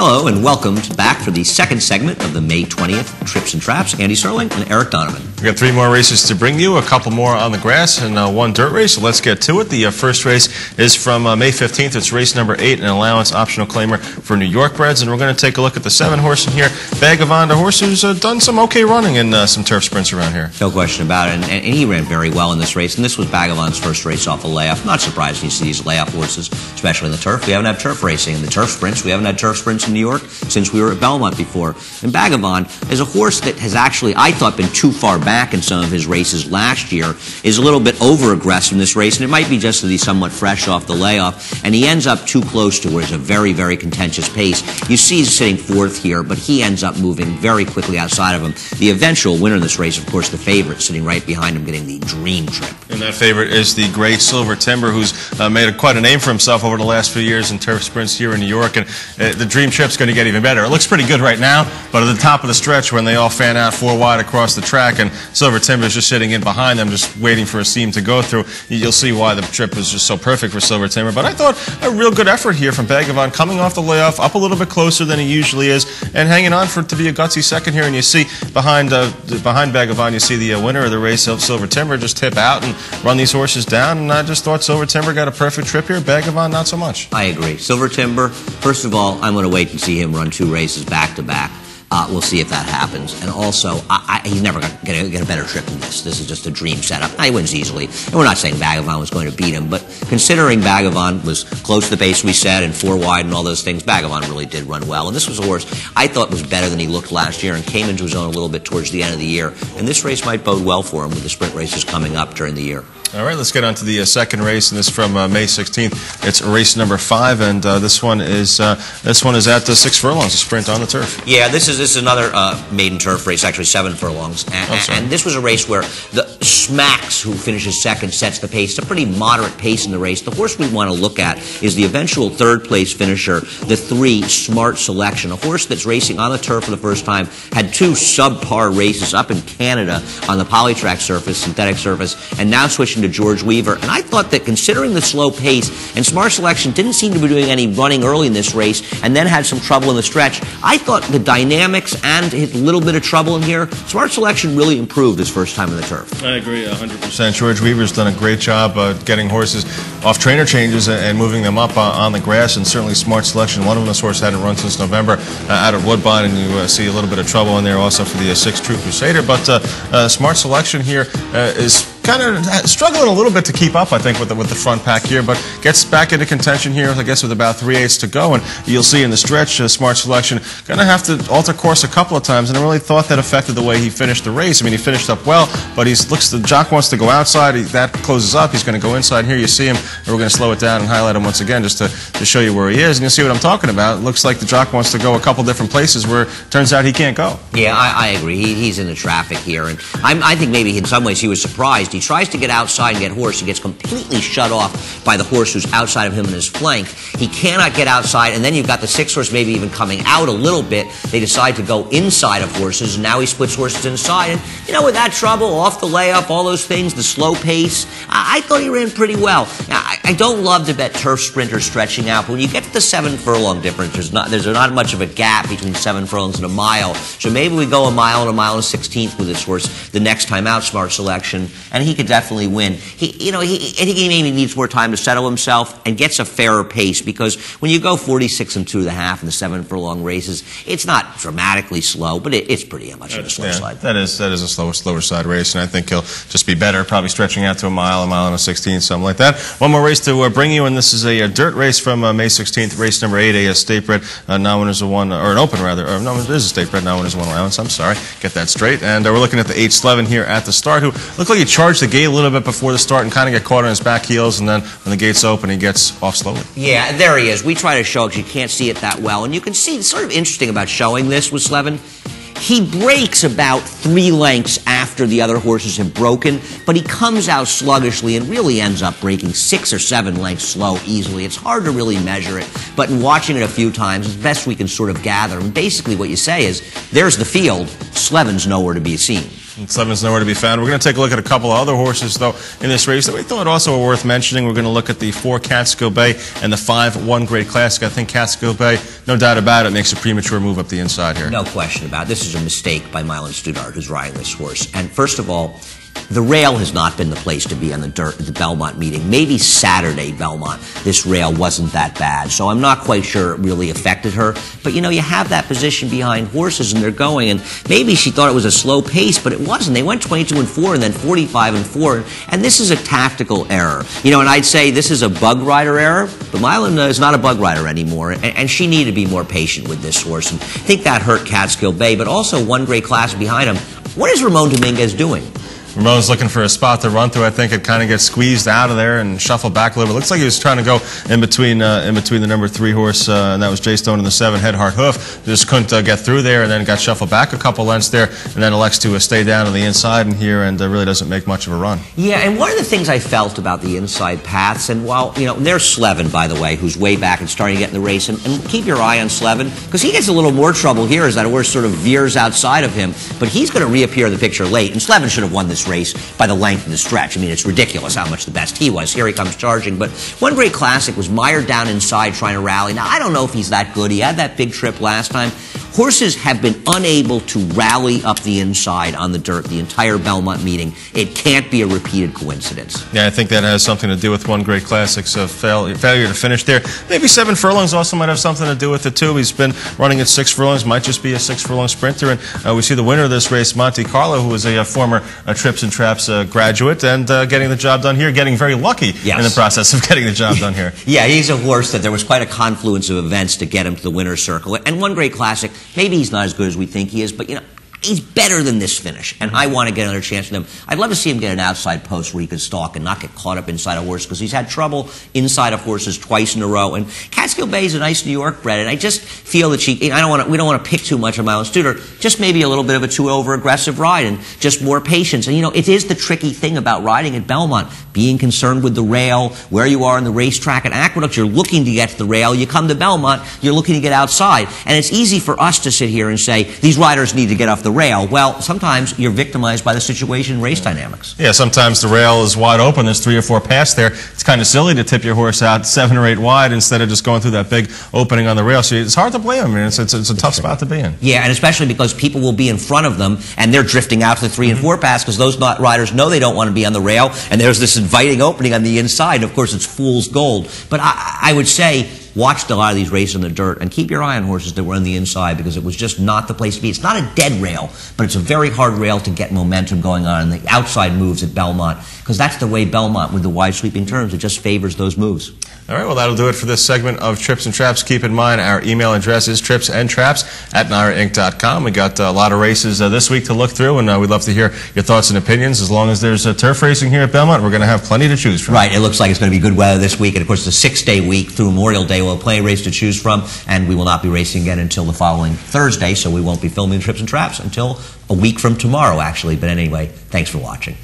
Hello and welcome back for the second segment of the May 20th Trips and Traps. Andy Serling and Eric Donovan. We've got three more races to bring you, a couple more on the grass and one dirt race, so let's get to it. The first race is from May 15th. It's race number 8, an allowance optional claimer for New York breds, and we're going to take a look at the 7 horse in here, BAGAVOND, a horse who's done some okay running in some turf sprints around here. No question about it, and he ran very well in this race, and this was BAGAVOND's first race off a layoff. Not surprised you see these layoff horses, especially in the turf. We haven't had turf racing. In the turf sprints, we haven't had turf sprints in New York since we were at Belmont before. And BAGAVOND is a horse that has actually, I thought, been too far back in some of his races last year, is a little bit over-aggressive in this race, and it might be just that he's somewhat fresh off the layoff, and he ends up too close to where it's a very, very contentious pace. You see he's sitting fourth here, but he ends up moving very quickly outside of him. The eventual winner in this race, of course, the favorite, sitting right behind him, getting the dream trip. And that favorite is the great Silver Timber, who's made quite a name for himself over the last few years in turf sprints here in New York, and the dream trip's going to get even better. It looks pretty good right now, but at the top of the stretch when they all fan out 4 wide across the track and Silver Timber is just sitting in behind them, just waiting for a seam to go through, you'll see why the trip was just so perfect for Silver Timber. But I thought a real good effort here from BAGAVOND, coming off the layoff, up a little bit closer than he usually is, and hanging on for it to be a gutsy second here. And you see behind BAGAVOND, you see the winner of the race, Silver Timber, just tip out and run these horses down. And I just thought Silver Timber got a perfect trip here. BAGAVOND, not so much. I agree. Silver Timber, first of all, I'm going to wait and see him run 2 races back to back. We'll see if that happens. And also, he's never going to get a better trip than this. This is just a dream setup. He wins easily. And we're not saying BAGAVOND was going to beat him, but considering BAGAVOND was close to the pace we said and 4 wide and all those things, BAGAVOND really did run well. And this was a horse I thought was better than he looked last year and came into his own a little bit towards the end of the year. And this race might bode well for him with the sprint races coming up during the year. All right, let's get on to the second race, and this is from May 16th. It's race number 5, and this one is at 6 furlongs, a sprint on the turf. Yeah, this is another maiden turf race, actually 7 furlongs, and this was a race where the Smacks, who finishes second, sets the pace. It's a pretty moderate pace in the race. The horse we want to look at is the eventual 3rd place finisher, the 3 Smart Selection, a horse that's racing on the turf for the first time, had 2 subpar races up in Canada on the polytrack surface, synthetic surface, and now switching to George Weaver. And I thought that considering the slow pace, and Smart Selection didn't seem to be doing any running early in this race and then had some trouble in the stretch, I thought the dynamics and his little bit of trouble in here, Smart Selection really improved his first time on the turf. I agree 100%. George Weaver's done a great job getting horses off trainer changes and moving them up on the grass, and certainly Smart Selection, one of them, this horse hadn't run since November out of Woodbine, and you see a little bit of trouble in there also for the 6 True Crusader. But Smart Selection here is kind of struggling a little bit to keep up, I think, with the front pack here, but gets back into contention here, I guess, with about 3/8 to go, and you'll see in the stretch, Smart Selection going to have to alter course a couple of times, and I really thought that affected the way he finished the race. I mean, he finished up well, but the jock wants to go outside, that closes up, he's going to go inside. Here you see him, and we're going to slow it down and highlight him once again just to show you where he is, and you'll see what I'm talking about. It looks like the jock wants to go a couple different places where it turns out he can't go. Yeah, I agree. He's in the traffic here, and I think maybe in some ways he was surprised. He tries to get outside and get horse. He gets completely shut off by the horse who's outside of him in his flank. He cannot get outside, and then you've got the 6 horse maybe even coming out a little bit. They decide to go inside of horses, and now he splits horses inside. And, you know, with that trouble, off the layup, all those things, the slow pace, I thought he ran pretty well. Now, I don't love to bet turf sprinters stretching out, but when you get to the 7 furlong difference, there's not much of a gap between 7 furlongs and a mile. So maybe we go a mile and a 1/16 with this horse the next time out, Smart Selection, and he could definitely win. I think he maybe needs more time to settle himself and gets a fairer pace, because when you go 46 2.5 in the 7 furlong races, it's not dramatically slow, but it's pretty much on the slow side. That is a slower side race, and I think he'll just be better, probably stretching out to a mile and a 16, something like that. One more race to bring you, and this is a dirt race from May 16th, race number 8, a state bred, non-winners of 1, or an open rather, or no, it is a state bred, non-winners of 1 allowance, I'm sorry, get that straight. And we're looking at the 8 Slevin here at the start, who looked like he charged the gate a little bit before the start and kind of get caught on his back heels, and then when the gates open, he gets off slowly. Yeah, there he is. We try to show it because you can't see it that well, and you can see it's sort of interesting about showing this with Slevin. He breaks about 3 lengths after the other horses have broken, but he comes out sluggishly and really ends up breaking 6 or 7 lengths slow easily. It's hard to really measure it, but in watching it a few times, it's best we can sort of gather. And basically what you say is, there's the field, Slevin's nowhere to be seen. And Slevin's nowhere to be found. We're going to take a look at a couple of other horses, though, in this race that we thought also were worth mentioning. We're going to look at the 4 Catskill Bay and the 5 One Great Classic. I think Catskill Bay, no doubt about it, makes a premature move up the inside here. No question about it. This is a mistake by Milan Studart, who's riding this horse. And first of all, the rail has not been the place to be on the dirt at the Belmont meeting. Maybe Saturday, Belmont, this rail wasn't that bad. So I'm not quite sure it really affected her. But, you know, you have that position behind horses and they're going. And maybe she thought it was a slow pace, but it wasn't. They went 22-4 and then 45-4. And this is a tactical error. You know, and I'd say this is a bug rider error. But Milan is not a bug rider anymore. And she needed to be more patient with this horse. And I think that hurt Catskill Bay. But also One Great Classic behind him. What is Ramon Dominguez doing? Ramon's looking for a spot to run through. I think it kind of gets squeezed out of there and shuffled back a little bit. It looks like he was trying to go in between the number 3 horse, and that was Jay Stone, and the 7 Head Heart Hoof. Just couldn't get through there, and then got shuffled back a couple lengths there, and then elects to stay down on the inside in here, and really doesn't make much of a run. Yeah, and one of the things I felt about the inside paths, and while, you know, there's Slevin, by the way, who's way back and starting to get in the race, and keep your eye on Slevin, because he gets a little more trouble here as that horse sort of veers outside of him, but he's going to reappear in the picture late, and Slevin should have won this race by the length of the stretch. I mean, it's ridiculous how much the best he was. Here he comes charging. But One Great Classic was mired down inside trying to rally. Now, I don't know if he's that good. He had that big trip last time. Horses have been unable to rally up the inside on the dirt the entire Belmont meeting. It can't be a repeated coincidence. Yeah, I think that has something to do with One Great Classic's failure to finish there. Maybe 7 furlongs also might have something to do with it, too. He's been running at 6 furlongs, might just be a 6-furlong sprinter. And we see the winner of this race, Monte Carlo, who was a former Trips and Traps graduate, and getting the job done here, getting very lucky in the process of getting the job done here. Yeah, he's a horse that there was quite a confluence of events to get him to the winner's circle. And One Great Classic, maybe he's not as good as we think he is, but, you know, he's better than this finish, and I want to get another chance with him. I'd love to see him get an outside post where he could stalk and not get caught up inside a horse, because he's had trouble inside of horses twice in a row. And Catskill Bay is a nice New York bred, and I just feel that we don't want to pick too much of Milan Studart. Just maybe a little bit of a too over aggressive ride and just more patience. And you know, it is the tricky thing about riding at Belmont, being concerned with the rail, where you are in the racetrack. At Aqueduct, you're looking to get to the rail. You come to Belmont, you're looking to get outside. And it's easy for us to sit here and say these riders need to get off the rail. Well, sometimes you're victimized by the situation, race dynamics. Yeah, sometimes the rail is wide open. There's 3 or 4 paths there. It's kind of silly to tip your horse out 7 or 8 wide instead of just going through that big opening on the rail. So it's hard to blame him. I mean, it's a tough spot to be in. Yeah, and especially because people will be in front of them and they're drifting out to the 3 and 4 paths because those riders know they don't want to be on the rail, and there's this inviting opening on the inside. Of course, it's fool's gold. But I would say watched a lot of these races in the dirt, and keep your eye on horses that were on the inside, because it was just not the place to be. It's not a dead rail, but it's a very hard rail to get momentum going on, and the outside moves at Belmont, because that's the way Belmont, with the wide sweeping turns, it just favors those moves. All right, well, that'll do it for this segment of Trips and Traps. Keep in mind, our email address is tripsandtraps@NYRAinc.com. We got a lot of races this week to look through, and we'd love to hear your thoughts and opinions. As long as there's turf racing here at Belmont, we're going to have plenty to choose from. Right, it looks like it's going to be good weather this week, and of course, it's a 6-day week through Memorial Day. We'll have plenty of races to choose from, and we will not be racing again until the following Thursday, so we won't be filming Trips and Traps until a week from tomorrow, actually. But anyway, thanks for watching.